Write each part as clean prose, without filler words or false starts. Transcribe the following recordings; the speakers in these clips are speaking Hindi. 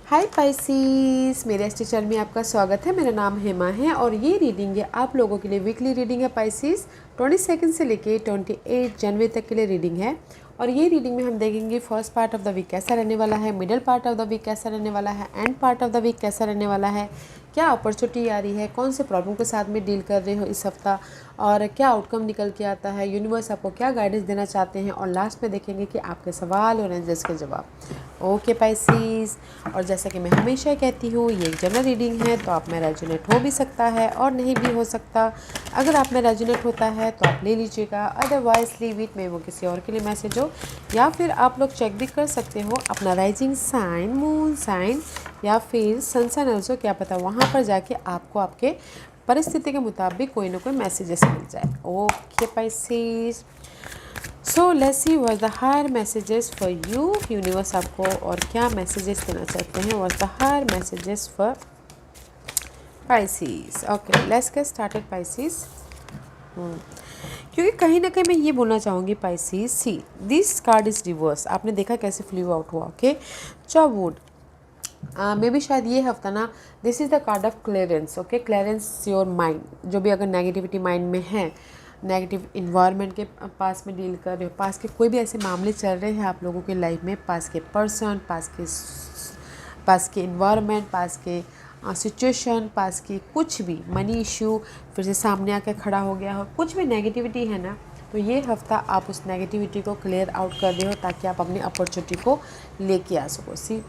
हाय पाइसीस, मेरे एस्ट्रो चैनल में आपका स्वागत है। मेरा नाम हेमा है और ये रीडिंग है आप लोगों के लिए वीकली रीडिंग है पाइसीस। 22 से लेके 28 जनवरी तक के लिए रीडिंग है। और ये रीडिंग में हम देखेंगे first part of the week कैसा रहने वाला है, middle part of the week कैसा रहने वाला है, end part of the week कैसा रहने वाला है, क्या अपॉर्चुनिटी आ रही है, कौन से प्रॉब्लम के साथ में डील कर रहे हो इस हफ्ता और क्या आउटकम निकल के आता है, यूनिवर्स आपको क्या गाइडेंस देना चाहते हैं। और लास्ट में देखेंगे कि आपके सवाल और एंजल्स के जवाब। ओके पाइसीस, और जैसा कि मैं हमेशा कहती हूँ ये एक जनरल रीडिंग है, तो आप में रेजोनेट हो भी सकता है और नहीं भी हो सकता। अगर आप में रेजोनेट होता है तो आप ले लीजिएगा, अदरवाइज लीव इट, में वो किसी और के लिए मैसेज हो। या फिर आप लोग चेक भी कर सकते हो अपना राइजिंग साइन, मून साइन या फिर सन साइन ऑल्सो, क्या पता वहाँ पर जाके आपको आपके परिस्थिति के मुताबिक कोई ना कोई मैसेजेस मिल जाए। Okay Pisces, so let's see what the higher messages for you. Universe आपको और क्या मैसेजेस देना चाहते हैं, what's the higher messages for Pisces. Okay let's get started Pisces. क्योंकि कहीं ना कहीं मैं ये बोलना चाहूँगी Pisces, see this card is reverse. आपने देखा कैसे फ्लू आउट हुआ। ओके चौवुड मे भी शायद ये हफ्ता ना, this is the card of clearance. Okay clearance your mind, जो भी अगर नेगेटिविटी माइंड में है, नेगेटिव इन्वायरमेंट के पास में डील कर रहे हो, पास के कोई भी ऐसे मामले चल रहे हैं आप लोगों के लाइफ में, पास के पर्सन, पास के इन्वायरमेंट, पास के सिचुएशन, पास की कुछ भी मनी इश्यू फिर से सामने आके खड़ा हो गया हो, कुछ भी नेगेटिविटी है ना, तो ये हफ्ता आप उस नेगेटिविटी को क्लियर आउट कर रहे हो ताकि आप अपनी अपॉर्चुनिटी को लेके आ सको। सी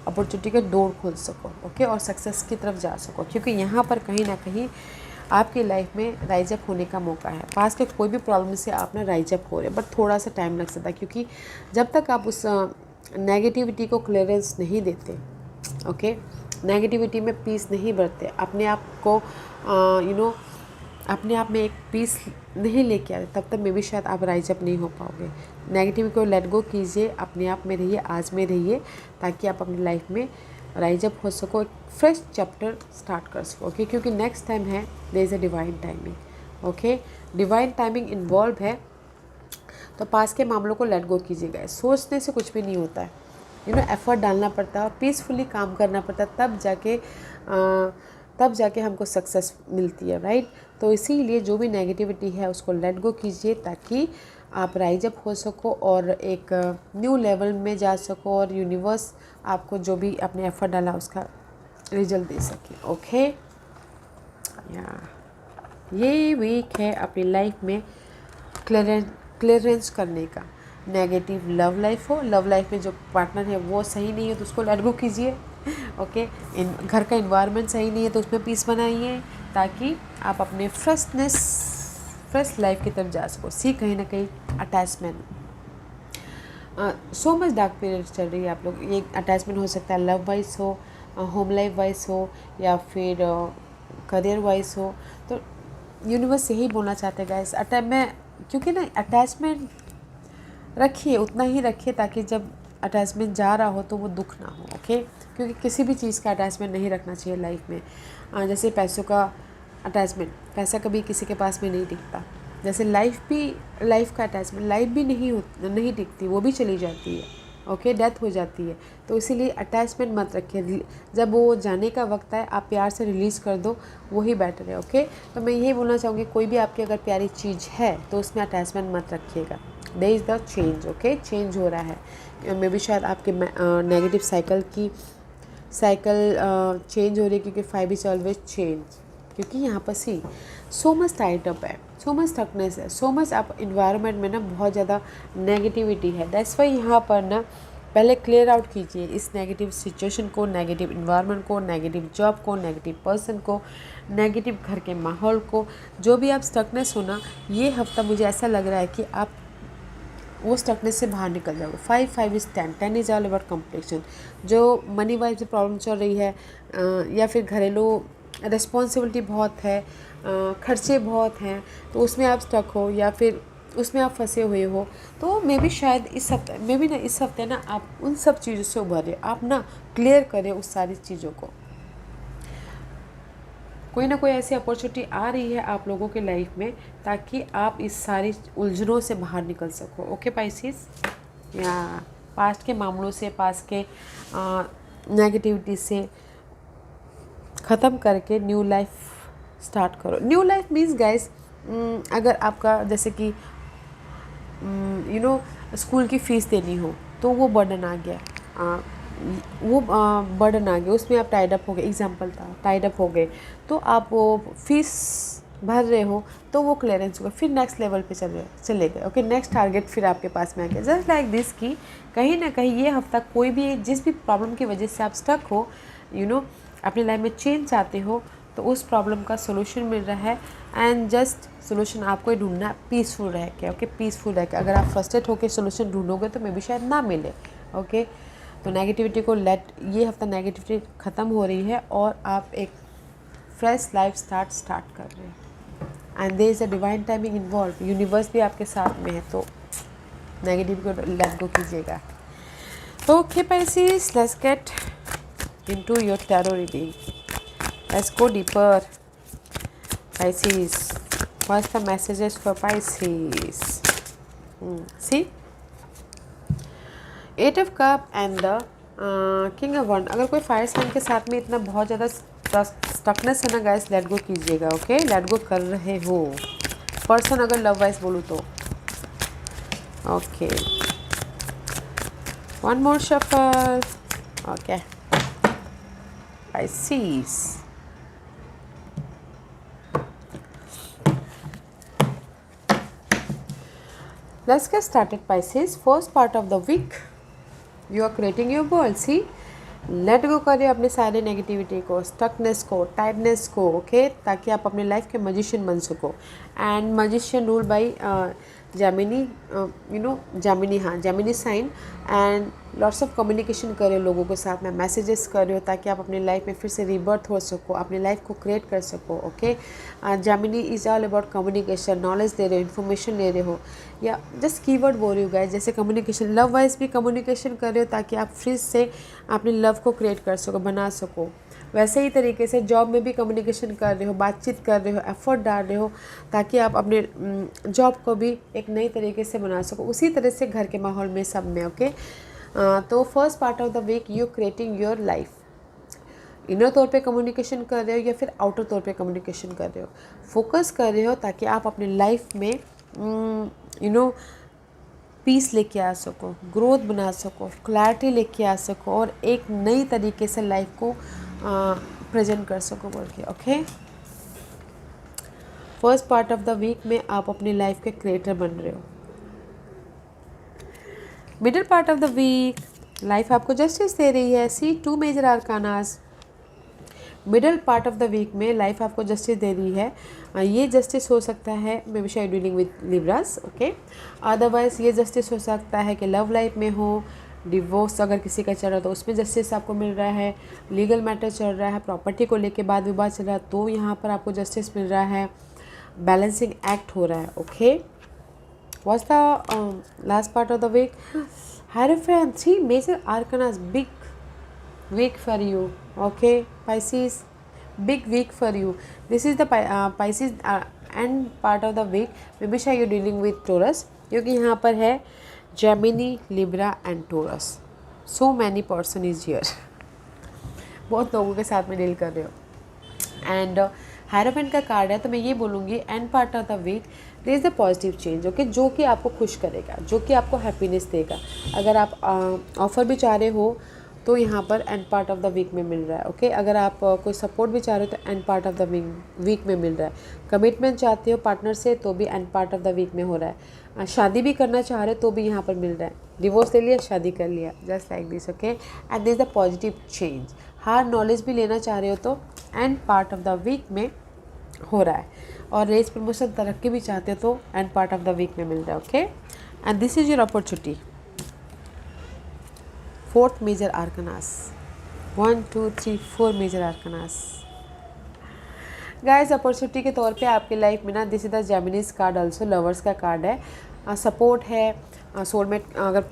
अपॉर्चुनिटी के डोर खोल सको। ओके और सक्सेस की तरफ जा सको, क्योंकि यहाँ पर कहीं ना कहीं आपकी लाइफ में राइज अप होने का मौका है। पास के कोई भी प्रॉब्लम से आप ना राइज अप हो रहे हैं, बट थोड़ा सा टाइम लग सकता है, क्योंकि जब तक आप उस नेगेटिविटी को क्लियरेंस नहीं देते, ओके नेगेटिविटी में पीस नहीं बढ़ते, अपने आप को अपने आप में एक पीस नहीं लेके आते, तब तक मे भी शायद आप राइज अप नहीं हो पाओगे। नेगेटिविटी को लेट गो कीजिए, अपने आप में रहिए, आज में रहिए, ताकि आप अपनी लाइफ में राइज अप हो सको, एक फ्रेश चैप्टर स्टार्ट कर सको। ओके क्योंकि नेक्स्ट टाइम है, there is a divine timing. Okay divine timing involve है, तो पास के मामलों को लेट गो कीजिएगा। सोचने से कुछ भी नहीं होता है, एफर्ट डालना पड़ता है और पीसफुली काम करना पड़ता है, तब जाके हमको सक्सेस मिलती है, राइट। तो इसीलिए जो भी नेगेटिविटी है उसको लेट गो कीजिए, ताकि आप राइज अप हो सको और एक न्यू लेवल में जा सको, और यूनिवर्स आपको जो भी अपने एफर्ट डाला उसका रिजल्ट दे सके। ओके ये वीक है अपनी लाइफ में क्लियरेंस करने का। नेगेटिव लव लाइफ हो, लव लाइफ में जो पार्टनर है वो सही नहीं है तो उसको लेट गो कीजिए। ओके घर का इन्वायरमेंट सही नहीं है तो उसमें पीस बनाइए, ताकि आप अपने फ्रेश लाइफ की तरफ जा सको। सी कहीं ना कहीं attachment, so much dark period चल रही है आप लोग। ये अटैचमेंट हो सकता है लव वाइज हो, होम लाइफ वाइज हो, या फिर करियर वाइज हो। तो यूनिवर्स यही बोलना चाहते हैं गाइस, क्योंकि ना अटैचमेंट रखिए, उतना ही रखिए ताकि जब अटैचमेंट जा रहा हो तो वो दुख ना हो। ओके क्योंकि किसी भी चीज़ का अटैचमेंट नहीं रखना चाहिए लाइफ में। जैसे पैसों का अटैचमेंट, पैसा कभी किसी के पास में नहीं टिकता, जैसे लाइफ का अटैचमेंट, लाइफ भी नहीं टिकती, वो भी चली जाती है। ओके डेथ हो जाती है, तो इसीलिए अटैचमेंट मत रखिए। जब वो जाने का वक्त है आप प्यार से रिलीज़ कर दो, वही बेटर है। ओके तो मैं यही बोलना चाहूँगी, कोई भी आपकी अगर प्यारी चीज़ है तो उसमें अटैचमेंट मत रखिएगा। There is the change. Okay change हो रहा है, मे बी शायद आपके नेगेटिव साइकिल चेंज हो रही है, क्योंकि 5 इज ऑलवेज चेंज। क्योंकि यहाँ पर सो मच टाइट अप है, सो मच थकनेस है, सो मच आप इन्वायरमेंट में ना बहुत ज़्यादा नेगेटिविटी है। दैट्स वाई यहाँ पर ना पहले क्लियर आउट कीजिए इस नेगेटिव सिचुएशन को, नेगेटिव इन्वायरमेंट को, नेगेटिव जॉब को, नेगेटिव पर्सन को, नेगेटिव घर के माहौल को। जो भी आप स्टकनेस हो ना, ये हफ्ता मुझे ऐसा लग रहा है कि आप वो स्टकनेस से बाहर निकल जाओगे। 5 is 10 is all about completion. जो मनी वाइज से प्रॉब्लम चल रही है, या फिर घरेलू रिस्पॉन्सिबिलिटी बहुत है, खर्चे बहुत हैं, तो उसमें आप स्टक हो या फिर उसमें आप फंसे हुए हो, तो मे भी शायद इस हफ्ते ना आप उन सब चीज़ों से उभरे, आप ना क्लियर करें उस सारी चीज़ों को। कोई ना कोई ऐसी अपॉर्चुनिटी आ रही है आप लोगों के लाइफ में, ताकि आप इस सारी उलझनों से बाहर निकल सको। ओके पाइसिस, या पास्ट के मामलों से, पास्ट के नेगेटिविटी से ख़त्म करके न्यू लाइफ स्टार्ट करो। न्यू लाइफ मीन्स गाइस, अगर आपका जैसे कि स्कूल की फ़ीस देनी हो तो वो बर्डन आ गया, बर्डन आ गया, उसमें आप टाइड अप हो गए, एग्जाम्पल था, टाइड अप हो गए, तो आप वो फीस भर रहे हो तो वो क्लियरेंस होगा, फिर नेक्स्ट लेवल पे चले गए। ओके, नेक्स्ट टारगेट फिर आपके पास में आ गया। जस्ट लाइक दिस कि कहीं ना कहीं ये हफ्ता कोई भी जिस भी प्रॉब्लम की वजह से आप स्टक हो, अपनी लाइफ में चेंज चाहते हो, तो उस प्रॉब्लम का सोल्यूशन मिल रहा है। एंड जस्ट सोल्यूशन आपको ही ढूंढना है पीसफुल रह के। ओके, पीसफुल रह के अगर आप फ्रस्ट्रेट होकर सोल्यूशन ढूंढोगे तो मे भी शायद ना मिले। ओके, तो नेगेटिविटी को ये हफ्ता नेगेटिविटी ख़त्म हो रही है और आप एक फ्रेश लाइफ स्टार्ट कर रहे हैं। And there is a divine timing involve, universe भी आपके साथ में है, तो नेगेटिव को लेट गो कीजिएगा। Okay Pisces, let's get into your tarot reading. Let's go deeper. Pisces, what's the messages for Pisces? See, 8 of Cup and the King of Wands. अगर कोई फायर साइन के साथ में इतना बहुत ज़्यादा स्टकनेस है ना गाइस, लेट गो कीजिएगा। ओके, लेट गो कर रहे हो पर्सन, अगर लव वाइज बोलूँ तो। Okay, one more shuffle. Okay Pisces, let's get started Pisces. First part of the week, you are creating your world. See, let go करिए अपने सारे नेगेटिविटी को, स्टकनेस को, टाइटनेस को। ओके, ताकि आप अपने लाइफ के मजिशियन बन सको। And magician rule by Gemini, Gemini sign. And lots of communication कर रहे हो लोगों के साथ में, मैसेजेस कर रहे हो ताकि आप अपनी लाइफ में फिर से रीबर्थ हो सको, अपनी लाइफ को क्रिएट कर सको। Okay, Gemini is all about communication, knowledge दे रहे हो, इन्फॉर्मेशन ले रहे हो, या जस्ट कीवर्ड बोल रही हो गाइस, जैसे कम्युनिकेशन, लव वाइज भी कम्युनिकेशन कर रहे हो ताकि आप फिर से अपनी लव को क्रिएट कर सको, बना सको। वैसे ही तरीके से जॉब में भी कम्युनिकेशन कर रहे हो, बातचीत कर रहे हो, एफर्ट डाल रहे हो ताकि आप अपने जॉब को भी एक नई तरीके से बना सको। उसी तरह से घर के माहौल में, सब में। ओके, तो first part of the week you creating your life. Inner तौर पे कम्युनिकेशन कर रहे हो या फिर आउटर तौर पे कम्युनिकेशन कर रहे हो, फोकस कर रहे हो ताकि आप अपनी लाइफ में पीस लेके आ सको, ग्रोथ बना सको, क्लैरिटी लेके आ सको और एक नई तरीके से लाइफ को प्रेजेंट कर सको बोल के। Okay, first part of the week में आप अपनी लाइफ के क्रिएटर बन रहे हो। Middle part of the week life आपको जस्टिस दे रही है। See, 2 major arcanas. Middle part of the week में लाइफ आपको जस्टिस दे रही है। ये जस्टिस हो सकता है मे बी शायद dealing with Libras. Okay, otherwise ये जस्टिस हो सकता है कि लव लाइफ में हो, डिवोर्स अगर किसी का चल रहा है तो उसमें जस्टिस आपको मिल रहा है, लीगल मैटर चल रहा है, प्रॉपर्टी को लेके वाद विवाद चल रहा है तो यहाँ पर आपको जस्टिस मिल रहा है, बैलेंसिंग एक्ट हो रहा है। Okay, what's the last part of the week? Hierophant, 3 major arcanas, big week for you. Okay Pisces, big week for you. This is the Pisces end part of the week. Maybe sure you're dealing with Taurus, क्योंकि यहाँ पर है Gemini, Libra and Taurus. So many person is here. बहुत लोगों के साथ में डील कर रहे हो। एंड हायरोफेंट का कार्ड है, तो मैं ये बोलूँगी end part of the week there is the positive change. Okay, जो कि आपको खुश करेगा, जो कि आपको हैप्पीनेस देगा। अगर आप ऑफ़र भी चाह रहे हो तो यहाँ पर end part of the week में मिल रहा है। ओके, अगर आप कोई सपोर्ट भी चाह रहे हो तो end part of the week में मिल रहा है। कमिटमेंट चाहते हो पार्टनर से तो भी end part of the week में हो रहा है। शादी भी करना चाह रहे हो तो भी यहाँ पर मिल रहा है। डिवोर्स ले लिया, शादी कर लिया, just like this. Okay, and this the positive change. Hard knowledge भी लेना चाह रहे हो तो end part of the week में हो रहा है। और रेस प्रमोशन, तरक्की भी चाहते हो तो end part of the week में मिल रहा है। Okay, and this is your opportunity. 4th major arcanas, 1 2 3 4 major arcanas. Guys, opportunity के तौर पे आपकी लाइफ में ना, this is the Gemini's card, also lovers का कार्ड है। सपोर्ट है, सोलमेट, अगर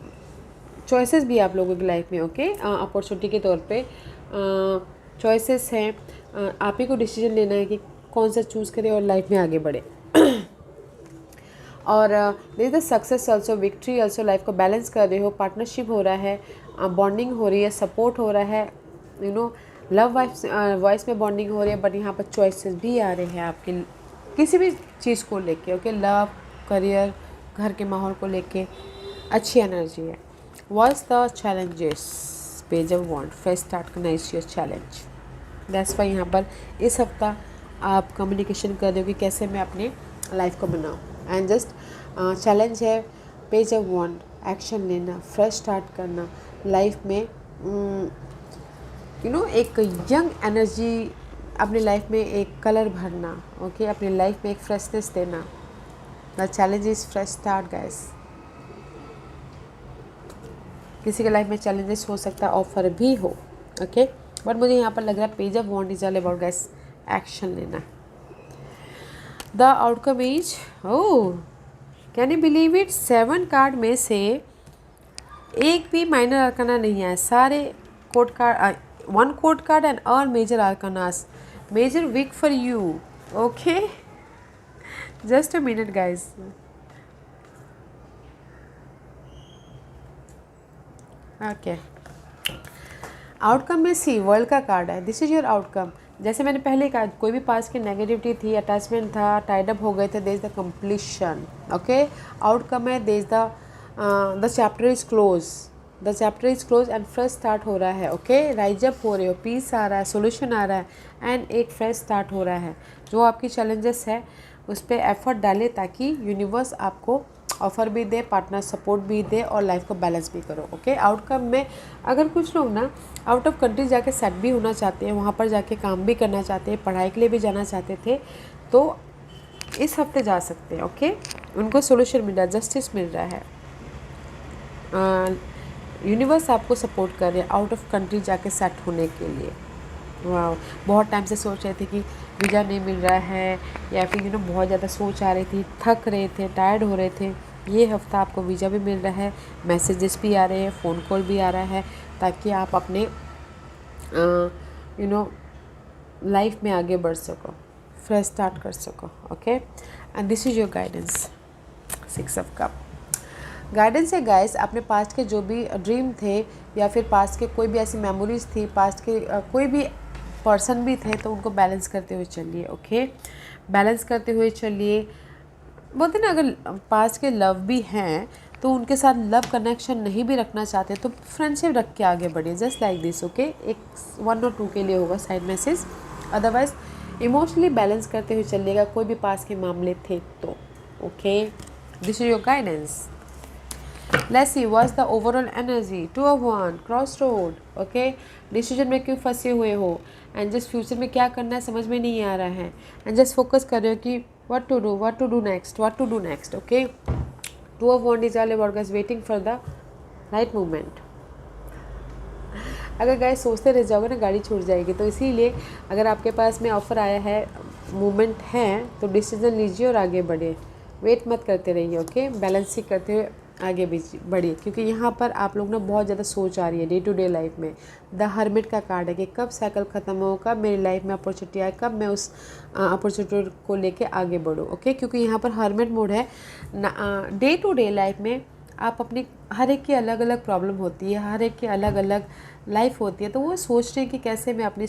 चॉइसेस भी आप लोगों की लाइफ में। ओके, अपॉर्चुनिटी के तौर पे चॉइसेस हैं, आप ही को डिसीजन लेना है कि कौन सा चूज़ करें और लाइफ में आगे बढ़े। और there is the success also, victory also. Life को बैलेंस कर रहे हो, पार्टनरशिप हो रहा है, बॉन्डिंग हो रही है, सपोर्ट हो रहा है, यू नो लव वॉइस में बॉन्डिंग हो रही है, बट यहाँ पर चॉइसेस भी आ रहे हैं आपके किसी भी चीज़ को लेके। ओके, लव, करियर, घर के माहौल को लेके अच्छी एनर्जी है। What's the challenges, page of wand, fresh start करना is your challenge. That's why यहाँ पर इस हफ्ता आप कम्युनिकेशन कर रहे हो कि कैसे मैं अपने लाइफ को बनाऊँ। एंड जस्ट चैलेंज है पेज ऑफ वॉन्ड, एक्शन लेना, फ्रेश स्टार्ट करना, लाइफ में एक यंग एनर्जी अपनी लाइफ में एक कलर भरना। ओके, अपनी लाइफ में एक फ्रेशनेस देना। The challenge is fresh start guys. किसी के लाइफ में चैलेंजेस हो सकता है, ऑफर भी हो। ओके, बट मुझे यहाँ पर लग रहा है page of wand is all about guys action लेना। The outcome is, oh can you believe it, 7 card में से एक भी माइनर आर्काना नहीं है। सारे court card, 1 court card and all major arcanas, major week for you. Okay, just a minute guys. Okay, outcome में सी वर्ल्ड का कार्ड है। This is your outcome. जैसे मैंने पहले कहा, कोई भी पास की नेगेटिविटी थी, अटैचमेंट था, टाइड अप हो गए थे, there is the completion. Okay, outcome है there is the chapter is close, the chapter is close and fresh start हो रहा है। ओके, राइज अप हो रहे हो, पीस आ रहा है, सोल्यूशन आ रहा है एंड एक फ्रेश स्टार्ट हो रहा है। जो आपकी चैलेंजेस है उस पर एफर्ट डालें ताकि यूनिवर्स आपको ऑफ़र भी दे, पार्टनर सपोर्ट भी दे और लाइफ को बैलेंस भी करो। ओके, आउटकम में अगर कुछ लोग ना आउट ऑफ कंट्री जाके सेट भी होना चाहते हैं, वहाँ पर जाके काम भी करना चाहते हैं, पढ़ाई के लिए भी जाना चाहते थे, तो इस हफ्ते जा सकते हैं। ओके, उनको सोल्यूशन मिल रहा है, जस्टिस मिल रहा है, यूनिवर्स आपको सपोर्ट कर रहे हैं आउट ऑफ कंट्री जाके सेट होने के लिए। वाह, बहुत टाइम से सोच रहे थे कि वीज़ा नहीं मिल रहा है, या फिर बहुत ज़्यादा सोच आ रही थी, थक रहे थे, टायर्ड हो रहे थे। ये हफ्ता आपको वीज़ा भी मिल रहा है, मैसेजेस भी आ रहे हैं, फ़ोन कॉल भी आ रहा है, ताकि आप अपने लाइफ में आगे बढ़ सको, फ्रेश स्टार्ट कर सको। Okay, and this is your guidance, 6 of cup. Guidance है गाइस, अपने पास्ट के जो भी ड्रीम थे या फिर पास्ट के कोई भी ऐसी मेमोरीज थी, पास्ट के कोई भी पर्सन भी थे, तो उनको बैलेंस करते हुए चलिए। ओके, बैलेंस करते हुए चलिए। बोलते ना, अगर पास्ट के लव भी हैं तो उनके साथ लव कनेक्शन नहीं भी रखना चाहते तो फ्रेंडशिप रख के आगे बढ़िए, जस्ट लाइक दिस। ओके, एक 1 और 2 के लिए होगा side message, otherwise emotionally balance करते हुए चलिएगा कोई भी पास्ट के मामले थे तो। Okay, this is your guidance. Let's see what's the overall energy. 2 of Wands, crossroad. Okay, decision में क्यों फंसे हुए हो एंड जस्ट फ्यूचर में क्या करना है समझ में नहीं आ रहा है एंड जस्ट फोकस कर रहे हो कि what to do next. Okay, 2 of Wands is all about guys waiting for the right moment. अगर गाइस सोचते रह जाओगे ना गाड़ी छूट जाएगी, तो इसीलिए अगर आपके पास में ऑफ़र आया है, मूवमेंट है, तो डिसीजन लीजिए और आगे बढ़िए, वेट मत करते रहिए। ओके, बैलेंसिंग करते हुए आगे भी बढ़िए, क्योंकि यहाँ पर आप लोग ना बहुत ज़्यादा सोच आ रही है डे टू डे लाइफ में। द हर्मिट का कार्ड है कि कब साइकिल ख़त्म हो, कब मेरी लाइफ में अपॉर्चुनिटी आए, कब मैं उस अपॉर्चुनिटी को लेके आगे बढ़ूँ। ओके, क्योंकि यहाँ पर हर्मिट मोड है। डे टू डे लाइफ में आप अपनी हर एक की अलग अलग प्रॉब्लम होती है, हर एक की अलग अलग लाइफ होती है, तो वो सोच रहे हैं कि कैसे मैं अपनी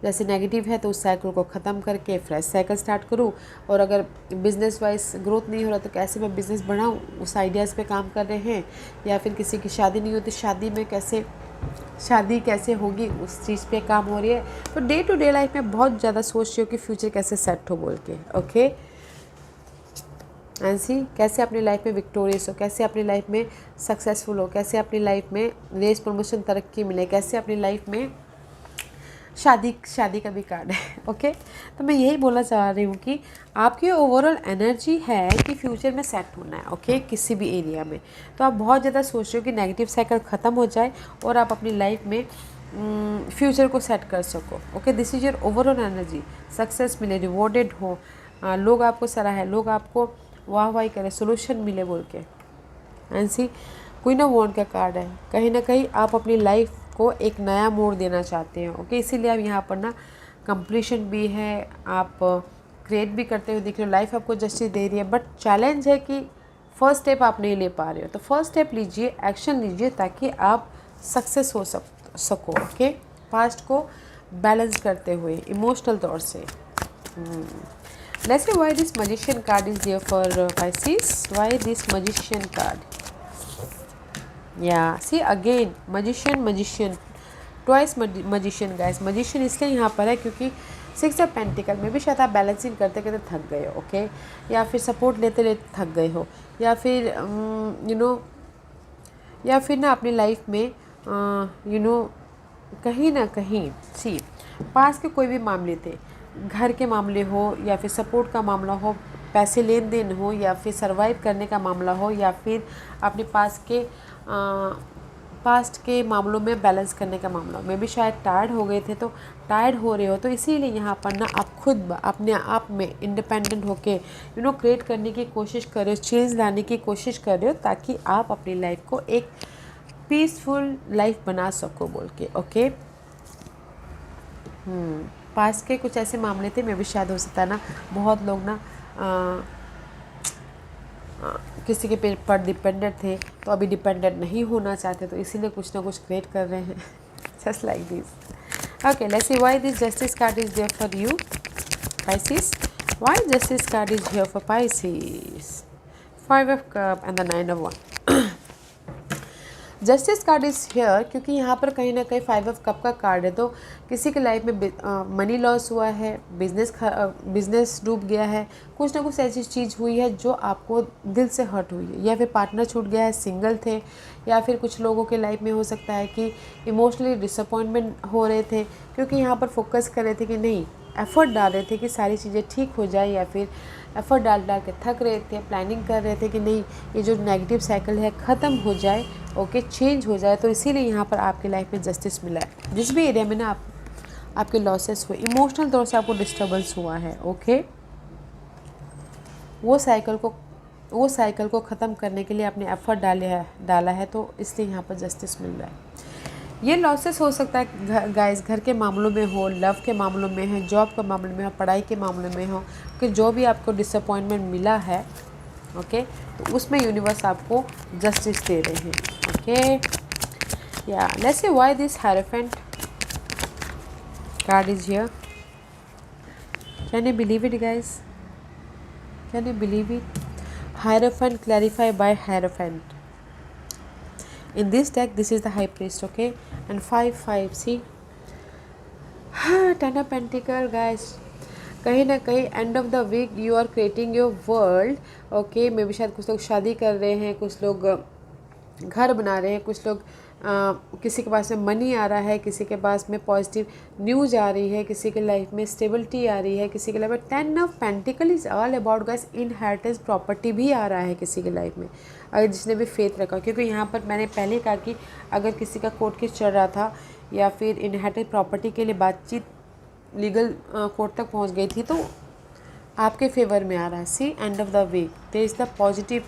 जैसे नेगेटिव है तो उस साइकिल को ख़त्म करके फ्रेश साइकिल स्टार्ट करूं, और अगर बिज़नेस वाइज ग्रोथ नहीं हो रहा तो कैसे मैं बिज़नेस बढ़ाऊं, उस आइडियाज़ पे काम कर रहे हैं। या फिर किसी की शादी नहीं होती, शादी कैसे होगी, उस चीज़ पे काम हो रही है। तो डे टू डे लाइफ में बहुत ज़्यादा सोच रही हो कि फ्यूचर कैसे सेट हो बोल के। ओके, एंड सी कैसे अपनी लाइफ में विक्टोरियस हो, कैसे अपनी लाइफ में सक्सेसफुल हो, कैसे अपनी लाइफ में रेस प्रमोशन तरक्की मिले, कैसे अपनी लाइफ में शादी का भी कार्ड है। ओके, तो मैं यही बोलना चाह रही हूँ कि आपकी ओवरऑल एनर्जी है कि फ्यूचर में सेट होना है। ओके, किसी भी एरिया में, तो आप बहुत ज़्यादा सोच रहे हो कि नेगेटिव साइकिल ख़त्म हो जाए और आप अपनी लाइफ में फ्यूचर को सेट कर सको। Okay, this is your overall energy. Success मिले, रिवॉर्डेड हो, लोग आपको सराहे, लोग आपको वाह करें, सोल्यूशन मिले बोल के। एंड सी क्वीन ऑफ वॉन्ड का कार्ड है, कहीं ना कहीं आप अपनी लाइफ को एक नया मोड़ देना चाहते हैं। ओके, इसीलिए आप यहाँ पर ना कंप्लीशन भी है, आप क्रिएट भी करते हुए दिख रहे हो, लाइफ आपको जस्टिस दे रही है, बट चैलेंज है कि फर्स्ट स्टेप आप नहीं ले पा रहे हो। तो फर्स्ट स्टेप लीजिए, एक्शन लीजिए, ताकि आप सक्सेस हो सको। ओके, पास्ट को बैलेंस करते हुए इमोशनल तौर से। Let's see why this magician card is there for Pisces. Why this magician card? Yeah, see again magician twice magician guys। magician इसलिए यहाँ पर है क्योंकि 6 ऑफ पेंटिकल में भी शायद आप बैलेंसिंग करते करते थक गए हो, ओके, या फिर सपोर्ट लेते लेते थक गए हो, या फिर या फिर ना अपनी लाइफ में कहीं ना कहीं सी पास के कोई भी मामले थे, घर के मामले हो या फिर सपोर्ट का मामला हो, पैसे लेन देन हो या फिर सरवाइव करने का मामला हो या फिर अपने पास्ट के मामलों में बैलेंस करने का मामला हो, मैं भी शायद टायर्ड हो गए थे, तो टायर्ड हो रहे हो तो इसीलिए यहाँ पर ना आप खुद अपने आप में इंडिपेंडेंट होके क्रिएट करने की कोशिश कर रहे हो, चेंज लाने की कोशिश कर रहे हो ताकि आप अपनी लाइफ को एक पीसफुल लाइफ बना सको बोल के, ओके। पास के कुछ ऐसे मामले थे, मैं भी शायद हो सकता है ना बहुत लोग ना किसी के पर डिपेंडेंट थे तो अभी डिपेंडेंट नहीं होना चाहते, तो इसीलिए कुछ ना कुछ क्रिएट कर रहे हैं just like this. Okay, let's see why this justice card is there for you Pisces. Why justice card is here for Pisces? 5 of cup and the 9 of wand. Justice card is here क्योंकि यहाँ पर कहीं ना कहीं 5 ऑफ कप का कार्ड है, तो किसी के लाइफ में मनी लॉस हुआ है, बिजनेस डूब गया है, कुछ ना कुछ ऐसी चीज़ हुई है जो आपको दिल से हर्ट हुई है, या फिर पार्टनर छूट गया है, सिंगल थे, या फिर कुछ लोगों के लाइफ में हो सकता है कि इमोशनली डिसअपॉइंटमेंट हो रहे थे क्योंकि यहाँ पर फोकस कर रहे थे कि नहीं, एफ़र्ट डाल रहे थे कि सारी चीज़ें ठीक हो जाए, या फिर एफ़र्ट डाल के थक रहे थे, प्लानिंग कर रहे थे कि नहीं ये जो नेगेटिव साइकिल है ख़त्म हो जाए, ओके, चेंज हो जाए, तो इसीलिए यहाँ पर आपकी लाइफ में जस्टिस मिला है। जिस भी एरिया में ना आपके लॉसेस हुए, इमोशनल तौर से आपको डिस्टर्बेंस हुआ है, ओके, वो साइकिल को ख़त्म करने के लिए आपने एफ़र्ट डाला है, तो इसलिए यहाँ पर जस्टिस मिल रहा है। ये लॉसेस हो सकता है गाइस घर के मामलों में हो, लव के मामलों में है, जॉब के मामले में हो, पढ़ाई के मामले में हो, कि जो भी आपको डिसअपॉइंटमेंट मिला है, ओके, तो उसमें यूनिवर्स आपको जस्टिस दे रहे हैं, ओके। या let's see why this hierophant card is here. Can you believe it guys? Can you believe it? Hierophant clarify by hierophant. In this deck, this is the High Priest, okay, and 5 see 10 of Pentacle guys। कहीं ना कहीं end of the week you are creating your world, okay, मे भी शायद कुछ लोग शादी कर रहे हैं, कुछ लोग घर बना रहे हैं, कुछ लोग किसी के पास में मनी आ रहा है, किसी के पास में पॉजिटिव न्यूज़ आ रही है, किसी के लाइफ में स्टेबिलिटी आ रही है, किसी के लाइफ में 10 of pentacle is all about guys inheritance property भी आ रहा है किसी के लाइफ में, अगर जिसने भी फेथ रखा, क्योंकि यहाँ पर मैंने पहले कहा कि अगर किसी का कोर्ट केस चल रहा था या फिर इनहेरिटेंस प्रॉपर्टी के लिए बातचीत लीगल कोर्ट तक पहुँच गई थी, तो आपके फेवर में आ रहा है। See end of the week there is the positive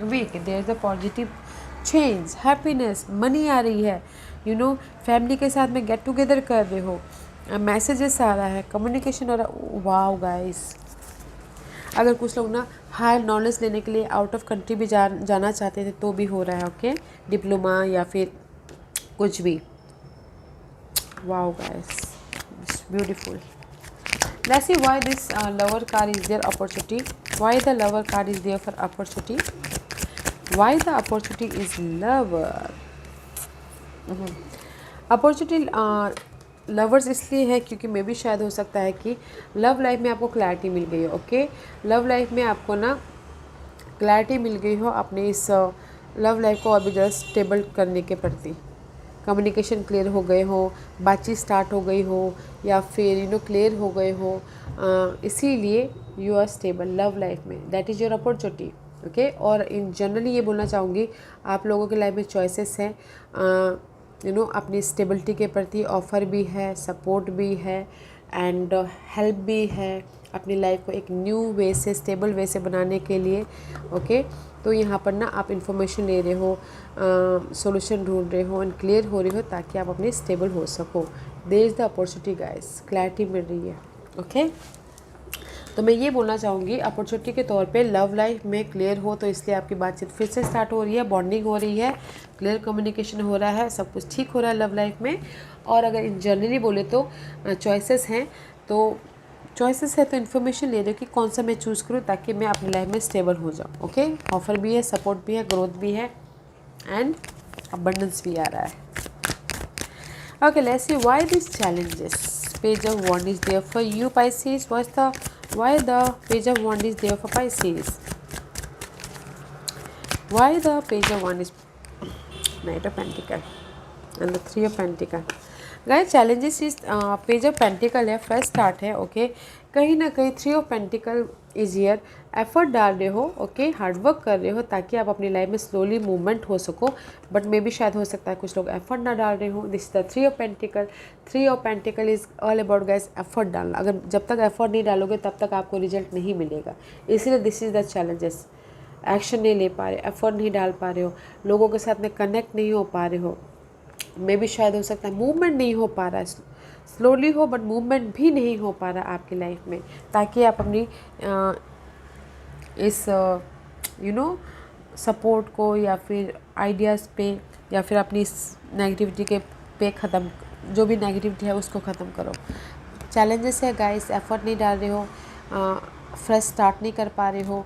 week, there is the positive change, happiness, money आ रही है, फैमिली के साथ में गेट टुगेदर कर रहे हो, मैसेजेस आ रहा है, कम्युनिकेशन हो रहा है, वाओ गाइस। अगर कुछ लोग ना हायर नॉलेज लेने के लिए आउट ऑफ कंट्री भी जाना चाहते थे तो भी हो रहा है, ओके, डिप्लोमा या फिर कुछ भी, wow guys, it's beautiful. Let's see why this lover card is there opportunity. Why the lover card is there for opportunity? Why the opportunity is lover? Opportunity lovers इसलिए है क्योंकि मे भी शायद हो सकता है कि लव लाइफ में आपको क्लैरिटी मिल गई हो, ओके, लव लाइफ में आपको ना क्लैरिटी मिल गई हो अपने इस लव लाइफ को अभी ज़रा स्टेबल करने के प्रति, कम्युनिकेशन क्लियर हो गए हो, बातचीत स्टार्ट हो गई हो, या फिर क्लियर हो गए हो, इसीलिए you are stable love life में, that is your opportunity, okay. और इन जनरली ये बोलना चाहूँगी आप लोगों के लाइफ में चॉइसेस हैं, अपनी स्टेबिलिटी के प्रति ऑफ़र भी है, सपोर्ट भी है, एंड हेल्प भी है अपनी लाइफ को एक न्यू वे से, स्टेबल वे से बनाने के लिए, ओके। तो यहाँ पर ना आप इन्फॉर्मेशन ले रहे हो, सॉल्यूशन ढूंढ रहे हो एंड क्लियर हो रहे हो ताकि आप अपने स्टेबल हो सको। There is the opportunity guys, clarity मिल रही है, ओके। तो मैं ये बोलना चाहूँगी अपॉर्चुनिटी के तौर पे लव लाइफ में क्लियर हो, तो इसलिए आपकी बातचीत फिर से स्टार्ट हो रही है, बॉन्डिंग हो रही है, क्लियर कम्युनिकेशन हो रहा है, सब कुछ ठीक हो रहा है लव लाइफ में, और अगर इन जनरली बोले तो चॉइसेस हैं, तो चॉइसेस है तो इन्फॉर्मेशन ले रहे हो कि कौन सा मैं चूज़ करूँ ताकि मैं अपनी लाइफ में स्टेबल हो जाऊँ। ओके, ऑफर भी है, सपोर्ट भी है, ग्रोथ भी है एंड अबंडेंस भी आ रहा है। Okay, let's see why this challenges page of wand is there for you Pisces. Why the page of wand is there for Pisces? Why the page of wand is Knight of Pentacle and the Three of Pentacle. Guys challenges इस पेज ऑफ पेंटिकल है, फ्रेश स्टार्ट है। ओके, कहीं ना कहीं three of pentacle is here, effort डाल रहे हो, ओके, हार्डवर्क कर रहे हो ताकि आप अपनी लाइफ में स्लोली मूवमेंट हो सको, बट मे भी शायद हो सकता है कुछ लोग एफर्ट ना डाल रहे हो। This is the three of pentacle. Three of pentacle is all about guys effort डालना। अगर जब तक एफर्ट नहीं डालोगे तब तक आपको रिजल्ट नहीं मिलेगा, इसलिए this is the challenges. Action नहीं ले पा रहे, एफर्ट नहीं डाल पा रहे हो, लोगों के साथ में कनेक्ट नहीं हो पा रहे हो, मे भी शायद हो सकता है मूवमेंट नहीं हो पा रहा है, स्लोली हो बट मूवमेंट भी नहीं हो पा रहा आपकी लाइफ में, ताकि आप अपनी इस सपोर्ट को या फिर आइडियाज़ पे या फिर अपनी नेगेटिविटी के पे ख़त्म, जो भी नेगेटिविटी है उसको ख़त्म करो। चैलेंजेस है गाइस, एफर्ट नहीं डाल रहे हो, फ्रेश स्टार्ट नहीं कर पा रहे हो,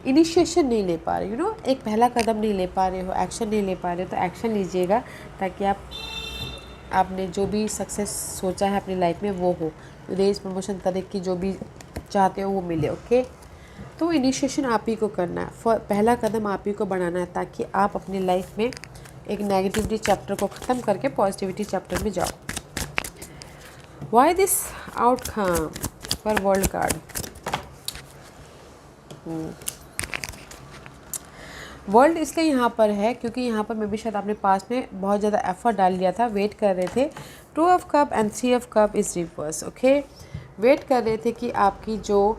इनिशिएशन नहीं ले पा रहे, एक पहला कदम नहीं ले पा रहे हो, एक्शन नहीं ले पा रहे हो, तो एक्शन लीजिएगा ताकि आपने जो भी सक्सेस सोचा है अपनी लाइफ में वो हो, रेज प्रमोशन तरह की जो भी चाहते हो वो मिले। ओके, तो इनिशिएशन आप ही को करना है, पहला कदम आप ही को बढ़ाना है ताकि आप अपनी लाइफ में एक नेगेटिविटी चैप्टर को ख़त्म करके पॉजिटिविटी चैप्टर में जाओ। Why this outcome for world card? World इसलिए यहाँ पर है क्योंकि यहाँ पर मे भी शायद आपने पास में बहुत ज़्यादा एफर्ट डाल लिया था, वेट कर रहे थे। Two of cup and three of cup is reverse. Okay, wait कर रहे थे कि आपकी जो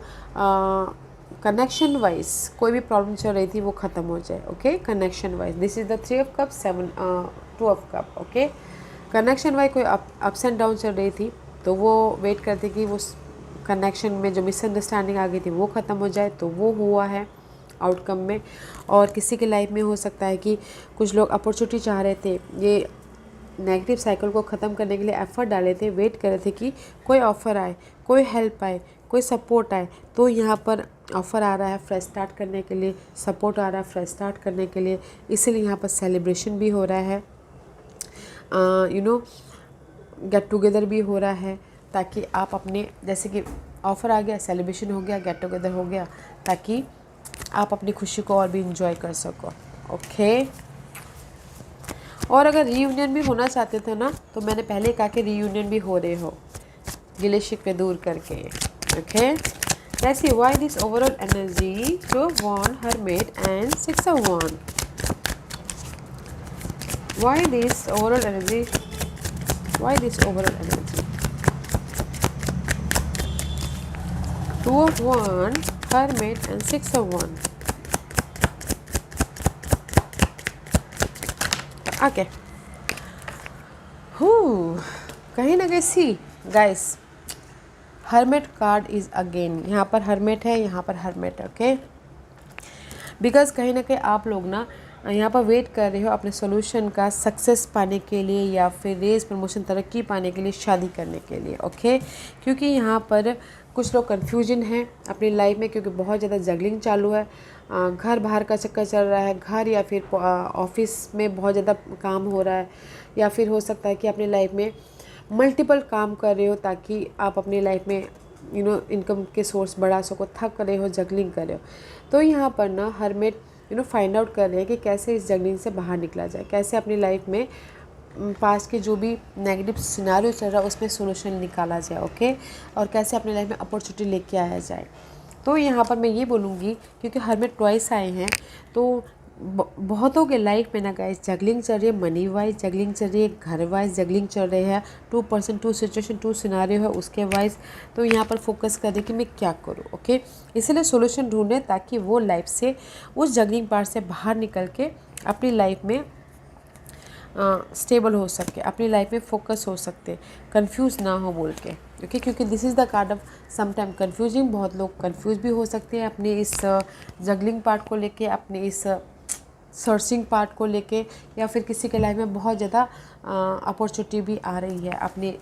कनेक्शन वाइज कोई भी प्रॉब्लम चल रही थी वो ख़त्म हो जाए। Okay, connection wise this is the three of cup, to of cup. Okay, connection wise कोई अप्स एंड डाउन चल रही थी तो वो वेट करते कि वो कनेक्शन में जो मिसअंडरस्टैंडिंग आ गई थी वो ख़त्म हो जाए, तो वो हुआ है आउटकम में। और किसी के लाइफ में हो सकता है कि कुछ लोग अपॉर्चुनिटी चाह रहे थे, ये नेगेटिव साइकिल को ख़त्म करने के लिए एफ़र्ट डाले थे, वेट कर रहे थे कि कोई ऑफ़र आए, कोई हेल्प आए, कोई सपोर्ट आए, तो यहाँ पर ऑफ़र आ रहा है फ्रेश स्टार्ट करने के लिए, सपोर्ट आ रहा है फ्रेश स्टार्ट करने के लिए, इसीलिए यहाँ पर सेलिब्रेशन भी हो रहा है, गेट टुगेदर भी हो रहा है, ताकि आप अपने, जैसे कि ऑफ़र आ गया, सेलिब्रेशन हो गया, गेट टुगेदर हो गया, ताकि आप अपनी खुशी को और भी इंजॉय कर सको। ओके, और अगर रीयूनियन भी होना चाहते थे ना, तो मैंने पहले कहा कि रीयूनियन भी हो रहे हो, गिले शिकवे दूर करके। Okay, let's see why this overall energy, two of wand, hermit and six of wand. Why this overall energy, why this overall energy, two of wand, hermit and six of wand. Okay, कहीं ना कहीं see guys, hermit card is again, यहाँ पर हर्मिट है, यहाँ पर हर्मिट है। ओके, बिकॉज कहीं ना कहीं आप लोग ना यहाँ पर वेट कर रहे हो अपने सोल्यूशन का सक्सेस पाने के लिए या फिर रेज प्रमोशन तरक्की पाने के लिए, शादी करने के लिए। ओके, क्योंकि यहाँ पर कुछ लोग कन्फ्यूजन हैं अपनी लाइफ में, क्योंकि बहुत ज़्यादा जगलिंग चालू है, घर बाहर का चक्कर चल रहा है, घर या फिर ऑफिस में बहुत ज़्यादा काम हो रहा है, या फिर हो सकता है कि अपनी लाइफ में मल्टीपल काम कर रहे हो ताकि आप अपनी लाइफ में इनकम के सोर्स बढ़ा सको, थक रहे हो, जगलिंग कर रहे हो। तो यहाँ पर ना हर्मिट फाइंड आउट कर रहे हैं कि कैसे इस जगलिंग से बाहर निकला जाए, कैसे अपनी लाइफ में पास्ट के जो भी नेगेटिव सिनारियो चल रहा है उसमें सोल्यूशन निकाला जाए। ओके, और कैसे अपनी लाइफ में अपॉर्चुनिटी लेके आया जाए। तो यहाँ पर मैं ये बोलूँगी, क्योंकि हर्मिट ट्वाइस आए हैं, तो बहुतों के लाइफ में ना गाइस जगलिंग चल रही है, मनी वाइज जगलिंग चल रही है, घर वाइज जगलिंग चल रही है, 2% 2 सिचुएशन 2 सिनारियो है उसके वाइज। तो यहाँ पर फोकस करें कि मैं क्या करूँ। ओके, इसलिए सोल्यूशन ढूंढें ताकि वो लाइफ से, उस जगलिंग पार्ट से बाहर निकल के अपनी लाइफ में स्टेबल हो सके, अपनी लाइफ में फोकस हो सकते, कंफ्यूज ना हो बोल के। ओके, क्योंकि this is the card of sometime confusing, बहुत लोग कंफ्यूज भी हो सकते हैं अपने इस जगलिंग पार्ट को लेके, अपने इस सर्चिंग पार्ट को लेके, या फिर किसी के लाइफ में बहुत ज़्यादा अपॉर्चुनिटी भी आ रही है अपने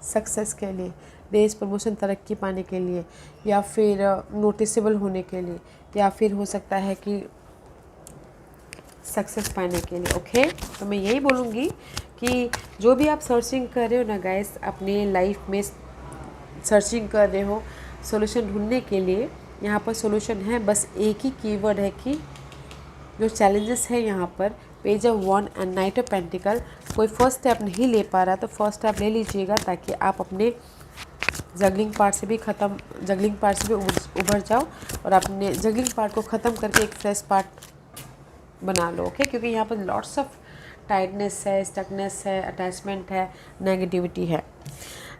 सक्सेस के लिए, रेस प्रमोशन तरक्की पाने के लिए, या फिर नोटिसेबल होने के लिए, या फिर हो सकता है कि सक्सेस पाने के लिए। ओके, तो मैं यही बोलूँगी कि जो भी आप सर्चिंग कर रहे हो ना गाइस, अपने लाइफ में सर्चिंग कर रहे हो सॉल्यूशन ढूंढने के लिए, यहाँ पर सॉल्यूशन है। बस एक ही कीवर्ड है कि जो चैलेंजेस है यहाँ पर, page of one and night of pentacle, कोई फर्स्ट स्टेप नहीं ले पा रहा तो फर्स्ट स्टेप ले लीजिएगा, ताकि आप अपने जगलिंग पार्ट से भी उभर जाओ और अपने जगलिंग पार्ट को ख़त्म करके एक फ्रेश पार्ट बना लो। ओके, क्योंकि यहाँ पर लॉट्स ऑफ टाइटनेस है, स्टकनेस है, अटैचमेंट है, नेगेटिविटी है।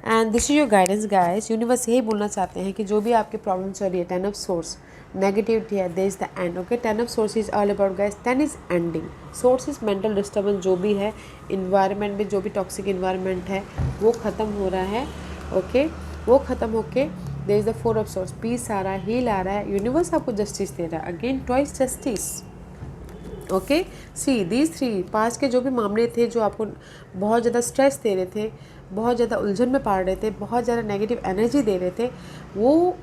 And this is your guidance guys. Universe यही बोलना चाहते हैं कि जो भी आपकी प्रॉब्लम चल रही है, 10 ऑफ सोर्स नेगेटिविटी है, there is the end. Okay, 10 of source is all about guys, 10 is ending. Source is mental disturbance, जो भी है इन्वायरमेंट में, जो भी टॉक्सिक इन्वायरमेंट है वो ख़त्म हो रहा है। ओके, वो ख़त्म होके there is the 4 of swords, peace आ रहा है, हील आ रहा है। यूनिवर्स आपको जस्टिस दे रहा है, again twice justice. Okay, see these 3 पास के जो भी मामले थे जो आपको बहुत ज़्यादा स्ट्रेस दे रहे थे, बहुत ज़्यादा उलझन में पाड़ रहे थे, बहुत ज़्यादा नेगेटिव एनर्जी दे रहे थे, वो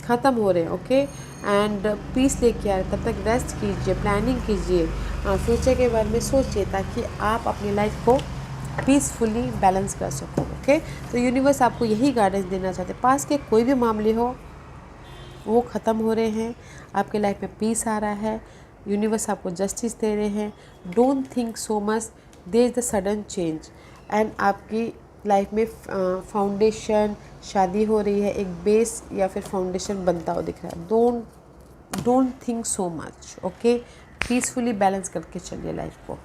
ख़त्म हो रहे हैं। ओके, एंड पीस लेके आ रहे, तब तक रेस्ट कीजिए, प्लानिंग कीजिए, फ्यूचर के बारे में सोचिए, ताकि आप अपनी लाइफ को पीसफुली बैलेंस कर सको। ओके, तो यूनिवर्स आपको यही गाइडेंस देना चाहते हैं। पास के कोई भी मामले हो वो ख़त्म हो रहे हैं, आपके लाइफ में पीस आ रहा है, यूनिवर्स आपको जस्टिस दे रहे हैं। Don't think so much, there is the sudden change. And आपकी लाइफ में फाउंडेशन, शादी हो रही है, एक बेस या फिर फाउंडेशन बनता हुआ दिख रहा है। Don't think so much. Okay, peacefully balance करके चलिए लाइफ को।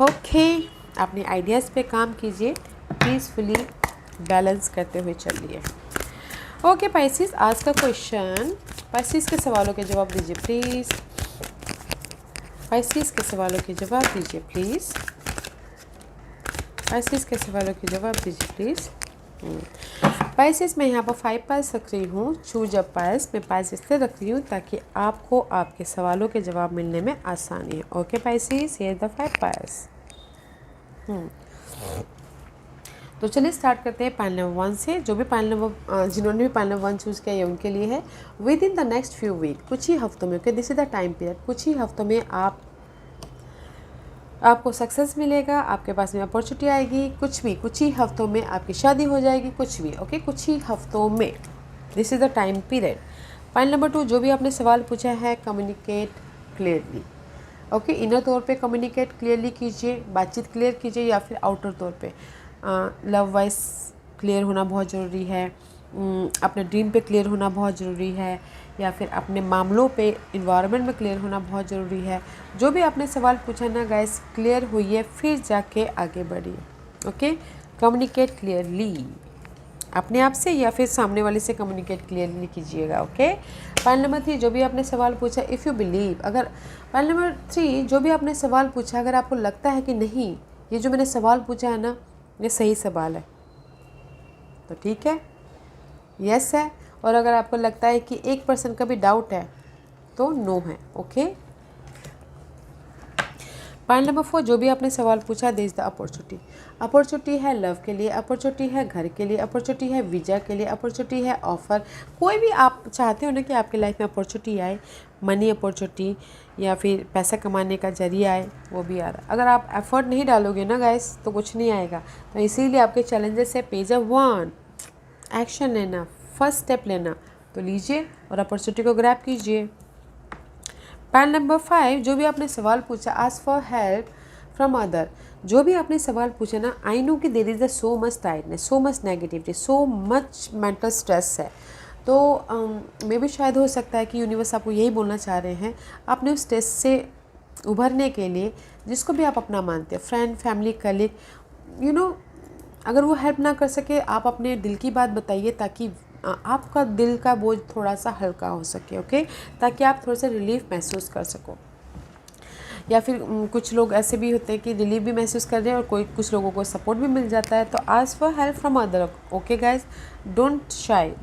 ओके, अपने आइडियाज़ पे काम कीजिए, पीसफुली बैलेंस करते हुए चलिए। ओके पाइसिस, आज का क्वेश्चन, पाइसिस के सवालों के जवाब दीजिए प्लीज़। पाइसिस के सवालों के जवाब दीजिए प्लीज़। पाइसिस के सवालों के जवाब दीजिए प्लीज़। पाइसिस, मैं यहाँ पर 5 पाइस रख रही हूँ। चूज अ पाइस, मैं पाइस इसलिए रख रही हूँ ताकि आपको आपके सवालों के जवाब मिलने में आसानी है। ओके पाइसिस, ये द 5 पाइस। तो चलिए स्टार्ट करते हैं पैनल नंबर 1 से। जो भी पैनल नंबर जिन्होंने भी पैनल नंबर 1 चूज़ किया है उनके लिए है। Within the next few week, कुछ ही हफ्तों में, okay, this is the time period, कुछ ही हफ्तों में आपको सक्सेस मिलेगा, आपके पास में अपॉर्चुनिटी आएगी, कुछ ही हफ्तों में आपकी शादी हो जाएगी, कुछ भी। ओके, कुछ ही हफ्तों में, this is the time period. Panel number 2, जो भी आपने सवाल पूछा है, कम्युनिकेट क्लियरली। ओके, इनर तौर पे कम्युनिकेट क्लियरली कीजिए, बातचीत क्लियर कीजिए, या फिर आउटर तौर पे लव वाइज क्लियर होना बहुत ज़रूरी है, अपने ड्रीम पे क्लियर होना बहुत ज़रूरी है, या फिर अपने मामलों पे, इन्वायरमेंट में क्लियर होना बहुत ज़रूरी है। जो भी आपने सवाल पूछा ना गाइस, क्लियर होइए, फिर जाके आगे बढ़िए। ओके, कम्युनिकेट क्लियरली, अपने आप से या फिर सामने वाले से कम्युनिकेट क्लियरली कीजिएगा। ओके, पैनल नंबर 3, जो भी आपने सवाल पूछा, इफ़ यू बिलीव, अगर पैनल नंबर 3, जो भी आपने सवाल पूछा, अगर आपको लगता है कि नहीं, ये जो मैंने सवाल पूछा है ना, ये सही सवाल है, तो ठीक है, यस है। और अगर आपको लगता है कि 1% का भी डाउट है तो नो है। ओके, पॉइंट नंबर 4, जो भी आपने सवाल पूछा, there is the opportunity. Opportunity है लव के लिए, अपॉर्चुनिटी है घर के लिए, अपॉर्चुनिटी है वीज़ा के लिए, अपॉर्चुनिटी है ऑफ़र। कोई भी आप चाहते हो ना कि आपके लाइफ में अपॉर्चुनिटी आए, मनी अपॉर्चुनिटी या फिर पैसा कमाने का जरिया आए, वो भी आ रहा है। अगर आप एफर्ट नहीं डालोगे ना गाइस, तो कुछ नहीं आएगा। तो इसीलिए आपके चैलेंजेस है, पेज ऑफ 1, एक्शन लेना, फर्स्ट स्टेप लेना, तो लीजिए और अपॉर्चुनिटी को ग्रैब कीजिए। पैन नंबर 5, जो भी आपने सवाल पूछा, ask for help from other. जो भी आपने सवाल पूछा ना, आई नो कि there is the so much tightness, so much negativity, so much mental stress है। तो मे भी शायद हो सकता है कि यूनिवर्स आपको यही बोलना चाह रहे हैं, अपने उस स्ट्रेस से उभरने के लिए, जिसको भी आप अपना मानते हो, friend, family, colleague, you know, अगर वो हेल्प ना कर सके, आप अपने दिल की बात बताइए, ताकि आपका दिल का बोझ थोड़ा सा हल्का हो सके। ओके, ताकि आप थोड़ा सा रिलीफ महसूस कर सको। या फिर कुछ लोग ऐसे भी होते हैं कि रिलीफ भी महसूस कर रहे हैं और कुछ लोगों को सपोर्ट भी मिल जाता है। तो ask for help from other. Okay guys, don't shy,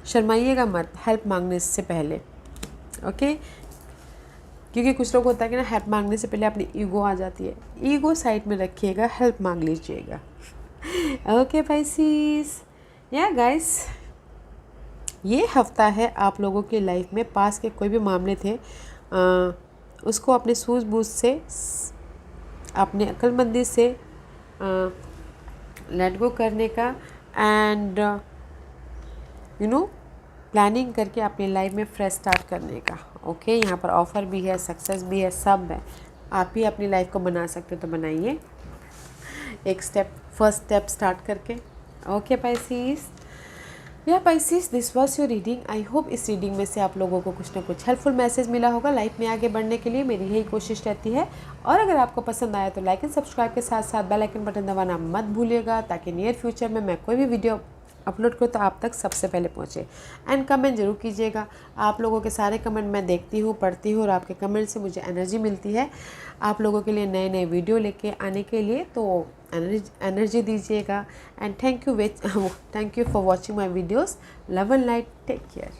शर्माइएगा मत हेल्प मांगने से पहले। ओके, क्योंकि कुछ लोग होता है कि ना हेल्प मांगने से पहले अपनी ईगो आ जाती है। ईगो साइड में रखिएगा, हेल्प मांग लीजिएगा। ओके पाइसेस, या गाइस, ये हफ्ता है आप लोगों की लाइफ में पास के कोई भी मामले थे उसको अपने सूझबूझ से, अपने अक्लमंदी से लेट गो करने का एंड प्लानिंग करके अपनी लाइफ में फ्रेश स्टार्ट करने का। ओके, यहाँ पर ऑफ़र भी है, सक्सेस भी है, सब है। आप ही अपनी लाइफ को बना सकते हो तो बनाइए, एक फर्स्ट स्टेप स्टार्ट करके। ओके पाइसेस, या Pisces, this was your reading. I hope इस रीडिंग में से आप लोगों को कुछ ना कुछ हेल्पफुल मैसेज मिला होगा। लाइफ में आगे बढ़ने के लिए मेरी यही कोशिश रहती है। और अगर आपको पसंद आया तो लाइक एंड सब्सक्राइब के साथ साथ बेल आइकन बटन दबाना मत भूलिएगा, ताकि नियर फ्यूचर में मैं कोई भी वीडियो अपलोड करो तो आप तक सबसे पहले पहुँचे। एंड कमेंट जरूर कीजिएगा। आप लोगों के सारे कमेंट मैं देखती हूँ, पढ़ती हूँ, और आपके कमेंट से मुझे एनर्जी मिलती है आप लोगों के लिए नए नए वीडियो लेके आने के लिए। तो एनर्जी दीजिएगा। And thank you for watching my videos. Love and light, take care.